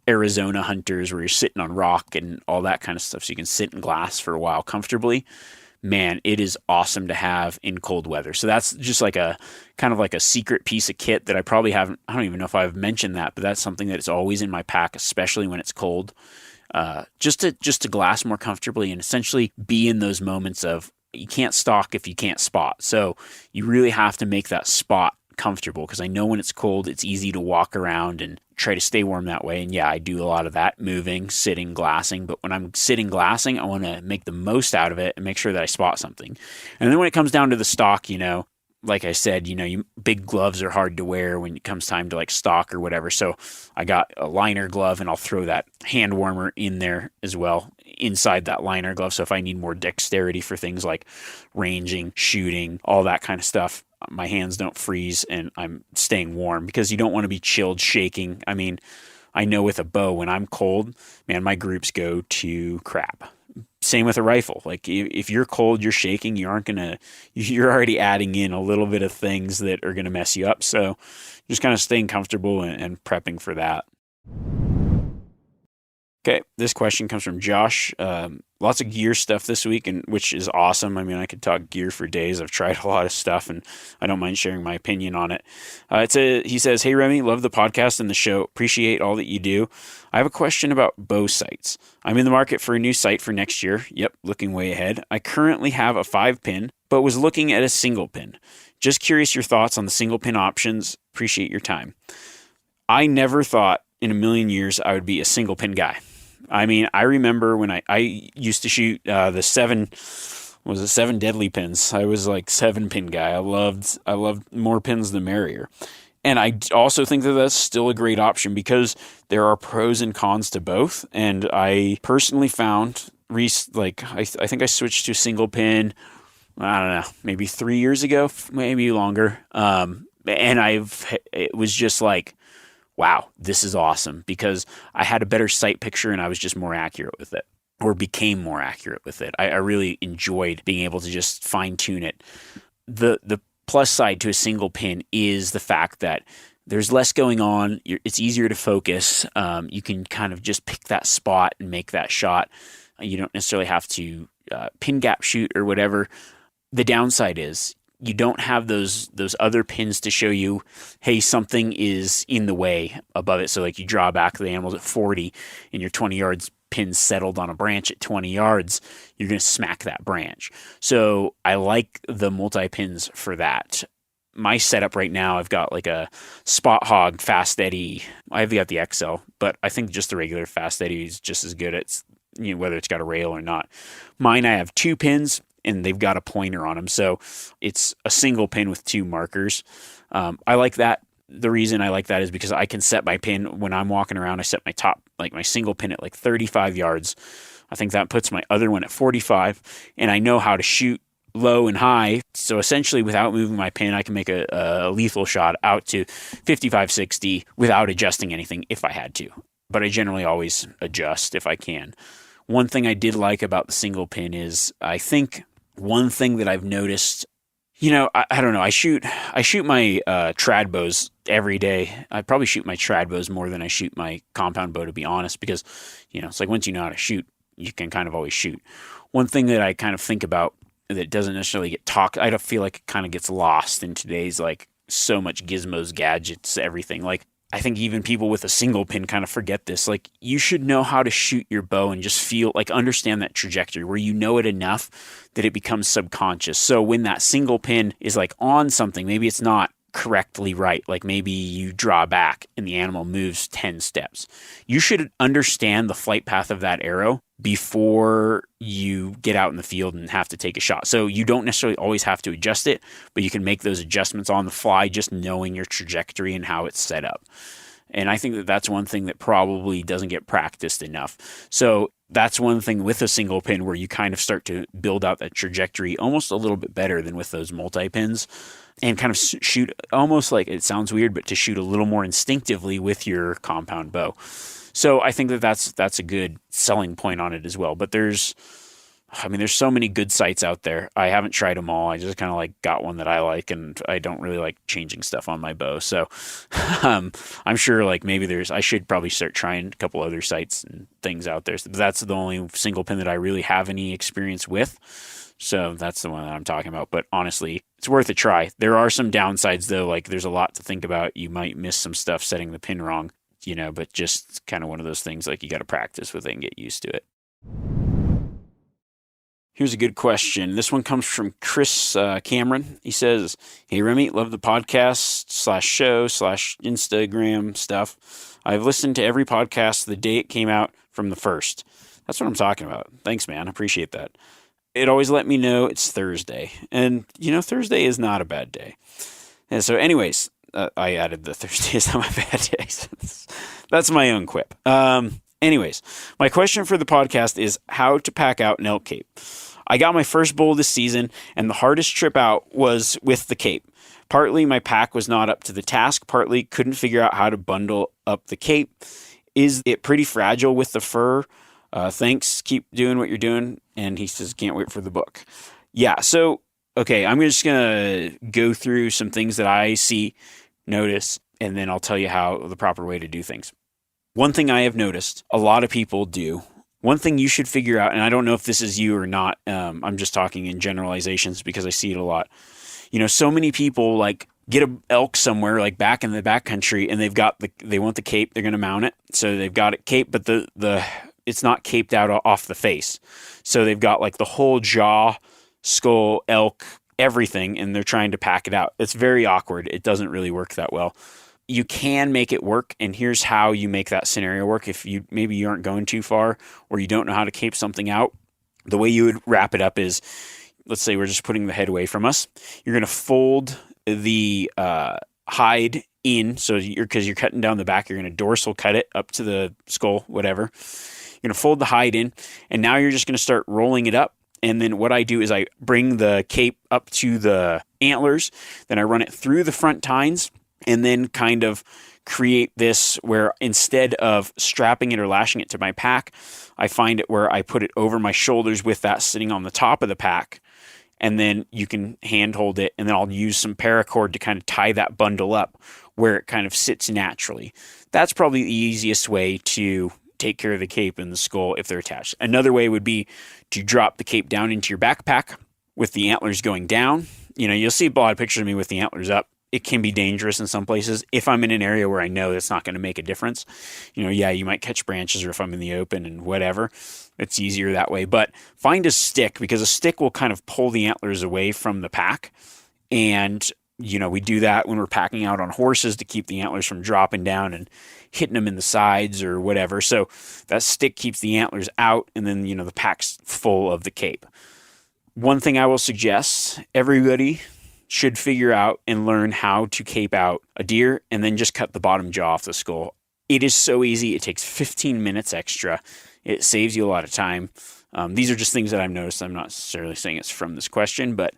Arizona hunters where you're sitting on rock and all that kind of stuff. So you can sit in glass for a while comfortably. Man, it is awesome to have in cold weather. So that's just like a kind of like a secret piece of kit that I probably haven't, I don't even know if I've mentioned that, but that's something that is always in my pack, especially when it's cold. Just to glass more comfortably and essentially be in those moments of you can't stalk if you can't spot. So you really have to make that spot comfortable, because I know when it's cold, it's easy to walk around and try to stay warm that way. And yeah, I do a lot of that, moving, sitting, glassing. But when I'm sitting glassing, I want to make the most out of it and make sure that I spot something. And then when it comes down to the stalk, like I said, big gloves are hard to wear when it comes time to like stalk or whatever. So I got a liner glove, and I'll throw that hand warmer in there as well, inside that liner glove. So if I need more dexterity for things like ranging, shooting, all that kind of stuff, my hands don't freeze and I'm staying warm, because you don't want to be chilled, shaking. I mean, I know with a bow, when I'm cold, man, my groups go to crap. Same with a rifle. Like if you're cold, you're shaking, you're already adding in a little bit of things that are going to mess you up. So just kind of staying comfortable and prepping for that. Okay, this question comes from Josh. Lots of gear stuff this week, and which is awesome. I mean, I could talk gear for days. I've tried a lot of stuff, and I don't mind sharing my opinion on it. He says, "Hey Remy, love the podcast and the show. Appreciate all that you do. I have a question about bow sights. I'm in the market for a new sight for next year. Yep, looking way ahead. I currently have a 5-pin, but was looking at a single pin. Just curious your thoughts on the single pin options. Appreciate your time." I never thought in a million years I would be a single pin guy. I mean, I remember when I used to shoot the 7 deadly pins. I was like 7-pin guy. I loved more pins the merrier. And I also think that that's still a great option because there are pros and cons to both. And I personally found, I think I switched to single pin, I don't know, maybe 3 years ago, maybe longer. And it was just like, wow, this is awesome because I had a better sight picture and I was just more accurate with it, or became more accurate with it. I really enjoyed being able to just fine tune it. The plus side to a single pin is the fact that there's less going on. It's easier to focus. You can kind of just pick that spot and make that shot. You don't necessarily have to pin gap shoot or whatever. The downside is you don't have those other pins to show you, hey, something is in the way above it. So like you draw back the animals at 40 and your 20 yards pin settled on a branch at 20 yards, you're going to smack that branch. So I like the multi-pins for that. My setup right now, I've got like a Spot Hog Fast Eddy. I've got the XL, but I think just the regular Fast Eddy is just as good at, whether it's got a rail or not. Mine, I have 2 pins and they've got a pointer on them. So it's a single pin with 2 markers. I like that. The reason I like that is because I can set my pin when I'm walking around. I set my top, like my single pin at like 35 yards. I think that puts my other one at 45, and I know how to shoot low and high. So essentially without moving my pin, I can make a lethal shot out to 55, 60 without adjusting anything if I had to. But I generally always adjust if I can. One thing I did like about the single pin is I think one thing that I've noticed, I don't know. I shoot my trad bows every day. I probably shoot my trad bows more than I shoot my compound bow, to be honest, because, it's like once you know how to shoot, you can kind of always shoot. One thing that I kind of think about that doesn't necessarily get talked, I don't feel like it kind of gets lost in today's, like, so much gizmos, gadgets, everything. Like, I think even people with a single pin kind of forget this. Like, you should know how to shoot your bow and just feel, like, understand that trajectory where you know it enough that it becomes subconscious. So when that single pin is like on something, maybe it's not correctly right. Like maybe you draw back and the animal moves 10 steps. You should understand the flight path of that arrow before you get out in the field and have to take a shot. So you don't necessarily always have to adjust it, but you can make those adjustments on the fly, just knowing your trajectory and how it's set up. And I think that that's one thing that probably doesn't get practiced enough. So that's one thing with a single pin where you kind of start to build out that trajectory almost a little bit better than with those multi-pins, and kind of shoot almost like, it sounds weird, but to shoot a little more instinctively with your compound bow. So I think that that's a good selling point on it as well. But there's so many good sights out there. I haven't tried them all. I just kind of like got one that I like, and I don't really like changing stuff on my bow. So I'm sure like maybe I should probably start trying a couple other sights and things out there. So that's the only single pin that I really have any experience with. So that's the one that I'm talking about. But honestly, it's worth a try. There are some downsides though. Like there's a lot to think about. You might miss some stuff setting the pin wrong, but just kind of one of those things, like you got to practice with it and get used to it. Here's a good question. This one comes from Chris Cameron. He says, "Hey Remy, love the podcast /show /Instagram stuff. I've listened to every podcast the day it came out from the first." That's what I'm talking about. Thanks, man. I appreciate that. It always let me know it's Thursday. And, Thursday is not a bad day. And so anyways, I added the Thursday is not a bad day. That's my own quip. Anyways, my question for the podcast is how to pack out an elk cape. I got my first bull this season, and the hardest trip out was with the cape. Partly my pack was not up to the task, partly couldn't figure out how to bundle up the cape. Is it pretty fragile with the fur? Thanks, keep doing what you're doing. And he says, can't wait for the book. Yeah, so, okay, I'm just going to go through some things that I notice, and then I'll tell you how the proper way to do things. One thing I have noticed a lot of people do, one thing you should figure out, and I don't know if this is you or not, I'm just talking in generalizations because I see it a lot. So many people like get an elk somewhere like back in the backcountry, and they want the cape, they're going to mount it. So they've got it caped, but it's not caped out off the face. So they've got like the whole jaw, skull, elk, everything, and they're trying to pack it out. It's very awkward. It doesn't really work that well. you can make it work. And here's how you make that scenario work. If maybe you aren't going too far or you don't know how to cape something out, the way you would wrap it up is, let's say we're just putting the head away from us. You're going to fold the hide in. So because you're cutting down the back, you're going to dorsal cut it up to the skull, whatever. You're going to fold the hide in, and now you're just going to start rolling it up. And then what I do is I bring the cape up to the antlers, then I run it through the front tines, and then kind of create this where instead of strapping it or lashing it to my pack, I find it where I put it over my shoulders with that sitting on the top of the pack. And then you can handhold it, and then I'll use some paracord to kind of tie that bundle up where it kind of sits naturally. That's probably the easiest way to take care of the cape and the skull if they're attached. Another way would be to drop the cape down into your backpack with the antlers going down. You'll see a lot of pictures of me with the antlers up. It can be dangerous in some places. If I'm in an area where I know it's not going to make a difference, you might catch branches, or if I'm in the open and whatever, it's easier that way. But find a stick, because a stick will kind of pull the antlers away from the pack. And, we do that when we're packing out on horses to keep the antlers from dropping down and hitting them in the sides or whatever. So that stick keeps the antlers out, and then, the pack's full of the cape. One thing I will suggest, everybody should figure out and learn how to cape out a deer and then just cut the bottom jaw off the skull. It is so easy. It takes 15 minutes extra. It saves you a lot of time. These are just things that I've noticed. I'm not necessarily saying it's from this question, but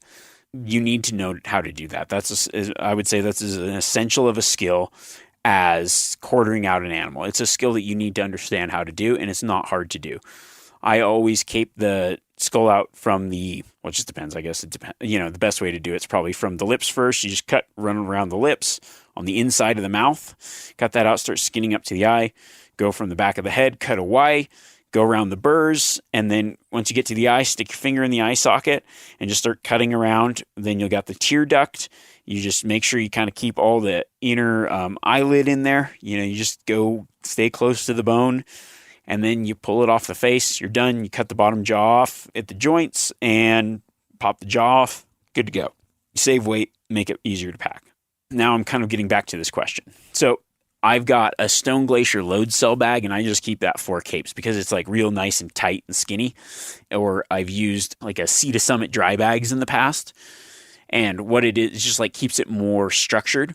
you need to know how to do that. I would say that's an essential of a skill as quartering out an animal. It's a skill that you need to understand how to do, and it's not hard to do. I always cape the skull out from it just depends, I guess. It depends. The best way to do it's probably from the lips first. You just run around the lips on the inside of the mouth, cut that out, start skinning up to the eye, go from the back of the head, cut away, go around the burrs, and then once you get to the eye, stick your finger in the eye socket and just start cutting around. Then you'll got the tear duct. You just make sure you kind of keep all the inner eyelid in there. You just stay close to the bone, and then you pull it off the face. You're done. You cut the bottom jaw off at the joints and pop the jaw off. Good to go. You save weight, make it easier to pack. Now I'm kind of getting back to this question. So I've got a Stone Glacier load cell bag, and I just keep that for capes because it's like real nice and tight and skinny. Or I've used like a Sea to Summit dry bags in the past. And what it is just like keeps it more structured.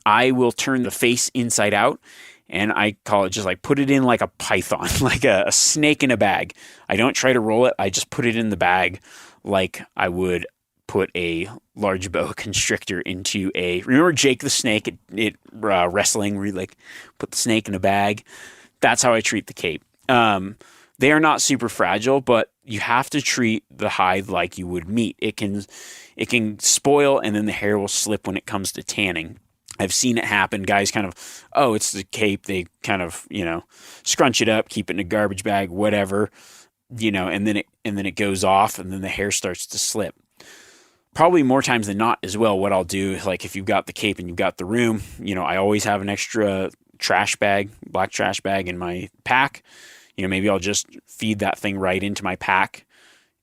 I will turn the face inside out, and I call it just like put it in like a python, like a snake in a bag. I don't try to roll it. I just put it in the bag like I would put a large boa constrictor into remember Jake the Snake at wrestling, where you like put the snake in a bag? That's how I treat the cape. They are not super fragile, but you have to treat the hide like you would meat. It can spoil, and then the hair will slip when it comes to tanning. I've seen it happen. Guys kind of, it's the cape. They kind of, scrunch it up, keep it in a garbage bag, whatever, and then it goes off, and then the hair starts to slip. Probably more times than not as well, what I'll do, like if you've got the cape and you've got the room, I always have an extra black trash bag in my pack. Maybe I'll just feed that thing right into my pack,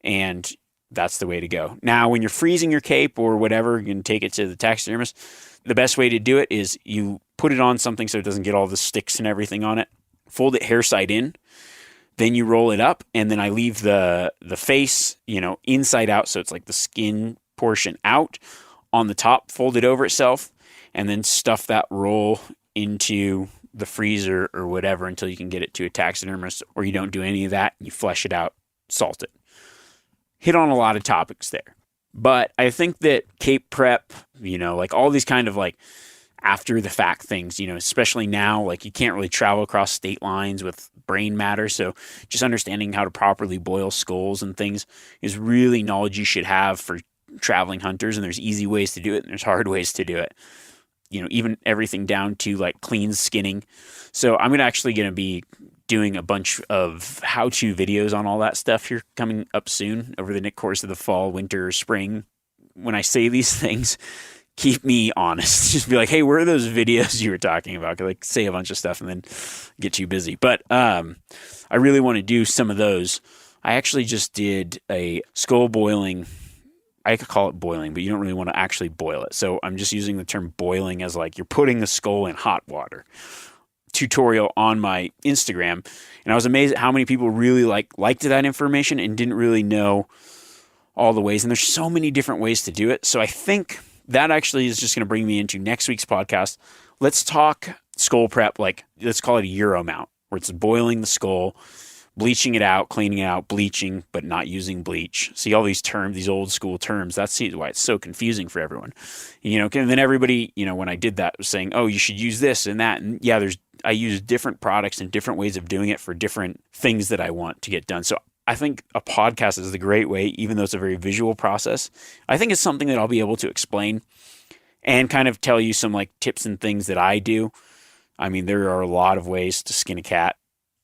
and that's the way to go. Now, when you're freezing your cape or whatever, you can take it to the taxidermist. The best way to do it is you put it on something so it doesn't get all the sticks and everything on it. Fold it hair side in. Then you roll it up, and then I leave the face, inside out, so it's like the skin portion out on the top, fold it over itself, and then stuff that roll into the freezer or whatever until you can get it to a taxidermist, or you don't do any of that. You flesh it out, salt it. Hit on a lot of topics there. But I think that cape prep, like all these kind of like after the fact things, especially now, like you can't really travel across state lines with brain matter. So just understanding how to properly boil skulls and things is really knowledge you should have for traveling hunters. And there's easy ways to do it, and there's hard ways to do it. Even everything down to like clean skinning. So I'm going to be doing a bunch of how-to videos on all that stuff here coming up soon over the course of the fall, winter, spring. When I say these things, keep me honest. Just be like, hey, where are those videos you were talking about? Like say a bunch of stuff and then get too busy. But I really want to do some of those. I actually just did a skull boiling. I could call it boiling, but you don't really want to actually boil it. So I'm just using the term boiling as like you're putting the skull in hot water. Tutorial on my Instagram, and I was amazed at how many people really liked that information and didn't really know all the ways. And there's so many different ways to do it. So I think that actually is just going to bring me into next week's podcast. Let's talk skull prep, like let's call it a Euro mount, where it's boiling the skull, bleaching it out, cleaning it out, bleaching, but not using bleach. See all these terms, these old school terms. That's why it's so confusing for everyone. And then everybody, when I did that, was saying, oh, you should use this and that. And yeah, I use different products and different ways of doing it for different things that I want to get done. So I think a podcast is the great way, even though it's a very visual process. I think it's something that I'll be able to explain and kind of tell you some like tips and things that I do. I mean, there are a lot of ways to skin a cat.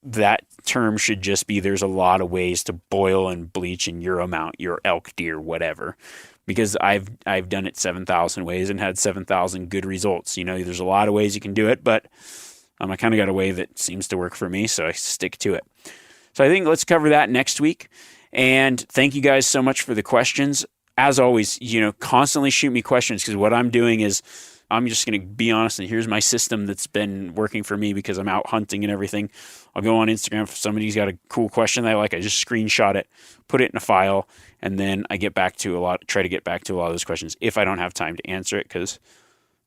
That term should just be there's a lot of ways to boil and bleach and Euro mount your elk, deer, whatever. Because I've done it 7,000 ways and had 7,000 good results. There's a lot of ways you can do it, but I kind of got a way that seems to work for me, so I stick to it. So I think let's cover that next week. And thank you guys so much for the questions. As always, constantly shoot me questions, because what I'm doing is I'm just going to be honest, and here's my system that's been working for me because I'm out hunting and everything. I'll go on Instagram if somebody's got a cool question that I like. I just screenshot it, put it in a file, and then I try to get back to a lot of those questions if I don't have time to answer it, because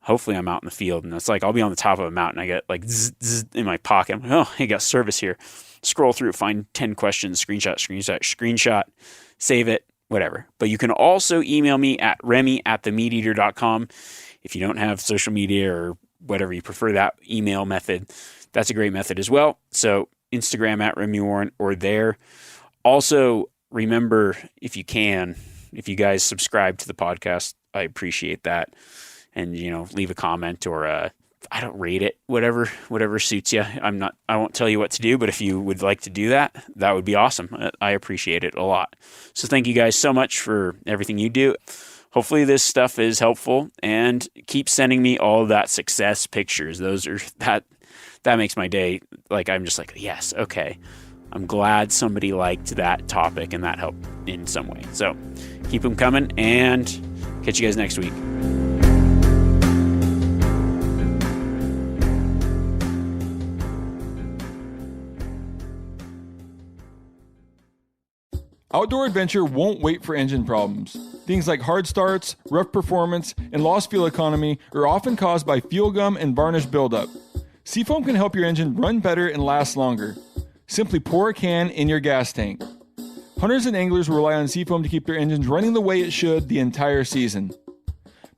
hopefully I'm out in the field, and it's like I'll be on the top of a mountain. I get like zzz, zzz in my pocket. I'm like, oh, I got service here. Scroll through, find 10 questions, screenshot, save it, whatever. But you can also email me at remy@themeateater.com. If you don't have social media or whatever, you prefer that email method, that's a great method as well. So Instagram at Remy Warren or there. Also, remember, if you guys subscribe to the podcast, I appreciate that. And, leave a comment or I don't rate it, whatever suits you. I won't tell you what to do, but if you would like to do that, that would be awesome. I appreciate it a lot. So thank you guys so much for everything you do. Hopefully this stuff is helpful, and keep sending me all that success pictures. That makes my day. Like, I'm just like, yes, okay. I'm glad somebody liked that topic and that helped in some way. So keep them coming, and catch you guys next week. Outdoor adventure won't wait for engine problems. Things like hard starts, rough performance, and lost fuel economy are often caused by fuel gum and varnish buildup. Seafoam can help your engine run better and last longer. Simply pour a can in your gas tank. Hunters and anglers rely on Seafoam to keep their engines running the way it should the entire season.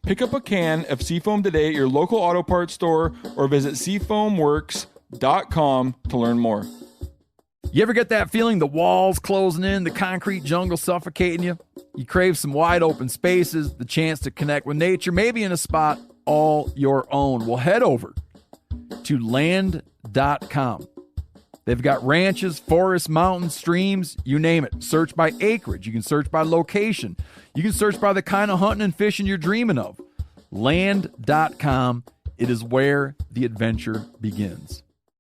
Pick up a can of Seafoam today at your local auto parts store or visit seafoamworks.com to learn more. You ever get that feeling the walls closing in, the concrete jungle suffocating you? You crave some wide open spaces, the chance to connect with nature, maybe in a spot all your own. Well, head over to land.com. They've got ranches, forests, mountains, streams, you name it. Search by acreage. You can search by location. You can search by the kind of hunting and fishing you're dreaming of. Land.com. It is where the adventure begins.